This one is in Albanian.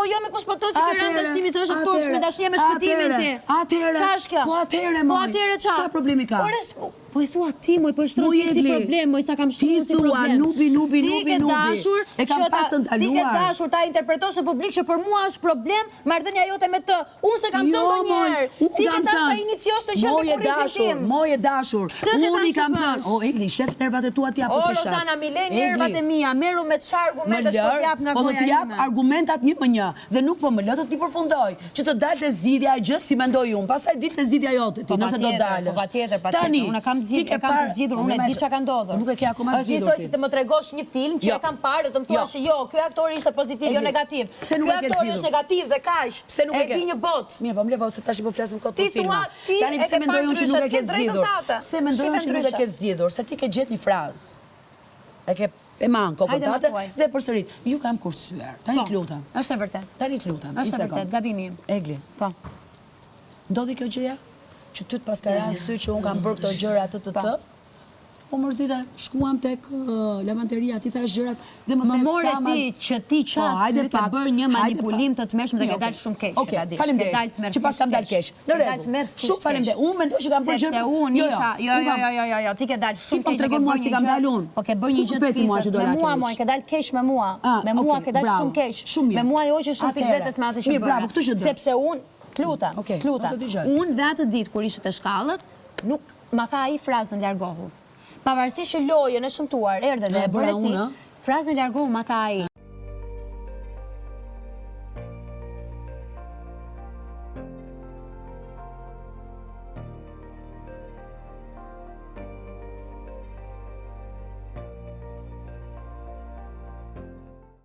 Po jo me kush po thotë që ky rand dashnimi se është turp me dashnie me shpëtimin ti. Ç'është kjo? Po atëre, Po atëre ç'a? Ç'a problemi ka? Po i thua ti, moj, po i shtroj ti si problem, moj, sa kam shumë si problem. Ti thua, nubi. E kam pas të ndaluar. Ti ke dashur ta interpretosh në publik që për mua është problem marrëdhënia jote me të. Unë se kam thënë ndonjëherë. Ti ke dashur ta iniciosh të gjë me kurrizin tim. Moj e dashur. Unë i kam thënë, o Egli, shef nervat e tua ti apo ti shef? O Lozana, mi lej nervat e mia, merru me çfarë argumentesh po t'jap nga goja ime. Po të jap argumentat 1-1 dhe nuk po më lë të ti përfundoj, që të dalte zgjidhja e gjë si mendoj unë. Pastaj dilte zgjidhja jote ti, nëse do dalësh. Po patjetër. Unë kam zgjidhur, unë e di çka ka ndodhur. Nuk e ke akoma zgjidhur. Është si të më tregosh një film që e kam parë, të më thuash jo, ky aktor ishte pozitiv, jo negativ. Ky aktor është negativ dhe kaq. Pse nuk e ke? E di një botë. Mirë, po më levo se tash po flasim kot për filma. Tani pse mendoj unë që nuk e ke zgjidhur? Pse mendoj unë që nuk e ke zgjidhur? Se ti ke gjetë një frazë. E ke e manko kontate dhe përsërit. Ju kam kursyer. Tani të lutem. Është e vërtet. Tani të lutem. Është e vërtet, gabimi im. Egli. Po. Ndodhi kjo gjëja? Që ty të paska sy që unë kam bërë këto gjëra të. Po mërzita, shkuam tek lavanteria, ti thash gjërat dhe më more ti që ti qatë ty ke bërë një manipulim të tmerrshëm dhe ke dalë shumë keq. Okej, faleminderit. Që pas kam dalë keq. Në rregull. Shumë faleminderit. Unë mendoj që kam bërë gjë. Sepse unë isha, jo, ti ke dalë shumë keq. Ti po tregon mua si kam dalë unë. Po ke bërë një gjë të fisë. Me mua, moj, ke dalë keq me mua. Me mua ke dalë shumë keq. Me mua jo që shumë pikë vetes me atë që bëra. Mirë, bravo, këtë që do. Sepse unë, t'luta. Unë dhe atë ditë kur ishte te shkallët, nuk ma tha ai frazën largohu. Pavarësisht që lojën e shëmtuar erdhe dhe e bëre ti, frazën largohu ma tha ai.